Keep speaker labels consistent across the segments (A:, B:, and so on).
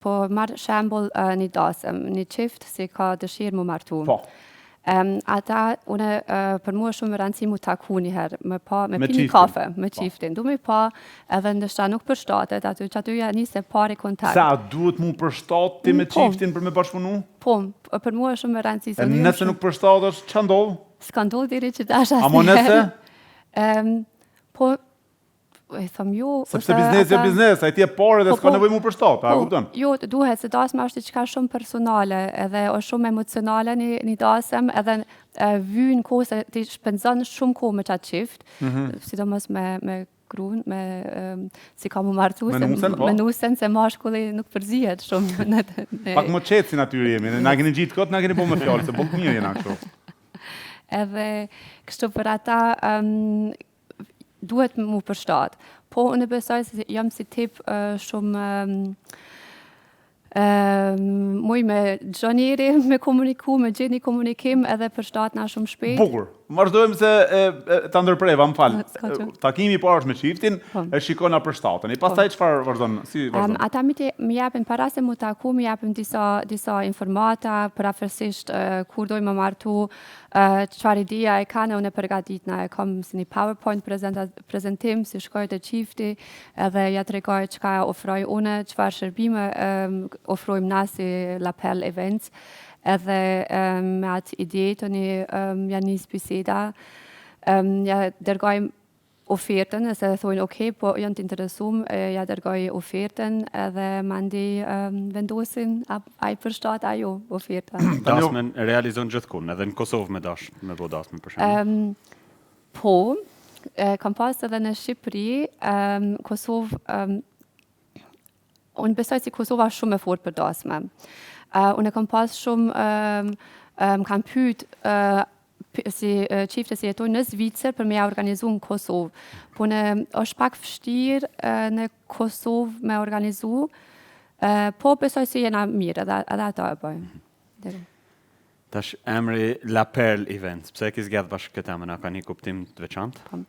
A: Po marr shembull një dasëm, një çift si ka dëshirë mu martu.
B: Po.
A: Ata, për mua shumë rëndësi mu taku një herë, me pi një
B: çiftin.
A: kafe, me çiftin. Du me pa edhe ndështa nuk përshtatet, aty që aty ja nise pari kontakt.
B: Sa duhet mu përshtat ti me çiftin për me bashkëpunu?
A: Po, për mua është shumë rëndësi.
B: E nëse nuk përshtatesh, ç'a ndodh?
A: S'ka ndodh deri që dash asnjëherë.
B: Amo nëse?
A: Po, e thëm ju...
B: Sepse biznesi e biznes, ai ti e pare dhe s'ka nevojë mu përshtat, a kupton?
A: Jo, duhet, se dasma është diçka shumë personale, edhe është shumë emocionale një dasëm, edhe vynë kohë se ti shpenzon shumë kohë me qatë qift, sidomos me grun, si ka mu martu, me nusen, se mashkulli nuk përzihet shumë.
B: Pak më qetë si natyri jemi, na keni gjitë këtë, na keni po me fjallë, se bok mirë jena kështu.
A: Edhe kështu për ata, duhet mu përshtat. Po, unë besoj se jam si tip shumë muj me çdo njeri me komuniku, me gjeni komunikim edhe përshtat na shumë shpejt.
B: Bukur. Vazhdojmë se ta ndërpreva, më falë. Takimi i parë është me çiftin, e shikona përshtatën. I pastaj çfarë vazhdon? Si vazhdon?
A: Ata më japin para se mu taku, më japin disa informata, përafërsisht kur doj më martu, çfarë ideja e kanë, unë e përgatitna, e kam si një PowerPoint prezentim, si shkoj të çifti, edhe ja tregoj çka ofroj unë, çfarë shërbime ofrojmë na si Lapel Events. Edhe me atë ide të janë njës biseda, ja dërgojmë ofertën, nëse thojnë okej, po janë të interesum, ja dërgoj ofertën edhe mandi vendosin a i përshtat ajo oferta.
C: Dasmen realizon gjithkun, edhe në Kosovë me bo dasmen për shemë?
A: Po, kam pas edhe në Shqipëri, Kosovë, unë besoj si Kosova shumë e fort për dasme. Unë kam pas shumë, më kam pyet si qifte si jetojnë në Zvicër për me ja organizu në Kosovë. Po është pak vështirë në Kosovë me organizu, po besoj si jena mirë, edhe ata e bëjmë.
C: Tash emri Lapel Events, pse e ki zgjedh bashkë këtë emën, a ka një kuptim të veçantë?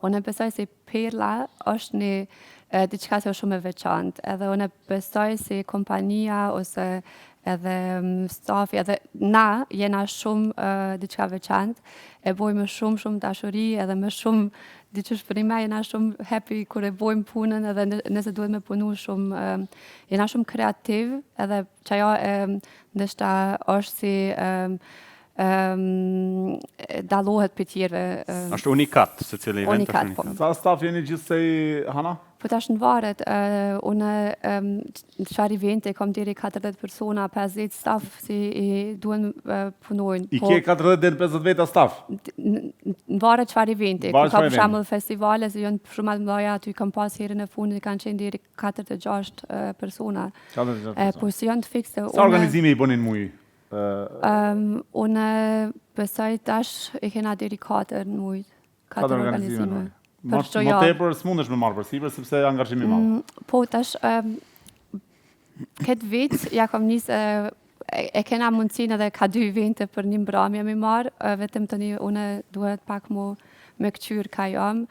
A: Unë besoj si Perla është një diçka se shumë e veçantë, edhe unë besoj si kompania ose edhe stafi, edhe na jena shumë diçka veçantë, e bojmë shumë dashuri, edhe me shumë diqysh për me jena shumë happy kur e bojmë punën, edhe nëse duhet me punu shumë, jena shumë kreativ, edhe që ajo ndeshta është si dalohet për tjerve.
C: Ashtë unikat, se cilë event është unikat.
B: Sa staf jeni gjithsej, Hana?
A: Po tash në varet, unë në qëfar evente kom diri 40 persona, 50 staf si i duen punojnë.
B: I ke 40-50 veta staf?
A: Në varet qëfar evente, ku ka për shambull festivale, se jënë shumë atë mdoja, aty kam pas herën e fundit, kanë qenë diri 46 persona. Po si janë të fikse.
B: Sa organizime i bonin mujë?
A: Unë besoj tash e kena diri 4 në mujë. 4 organizime.
B: Më tepër s'mundesh me marrë për sipër, sepse angazhimi madh.
A: Po tash, këtë vit, ja kom njësë, e kena mundësin edhe ka 2 evente për një mbramje me marrë, vetëm të një, une duhet pak me këqyr ka jam.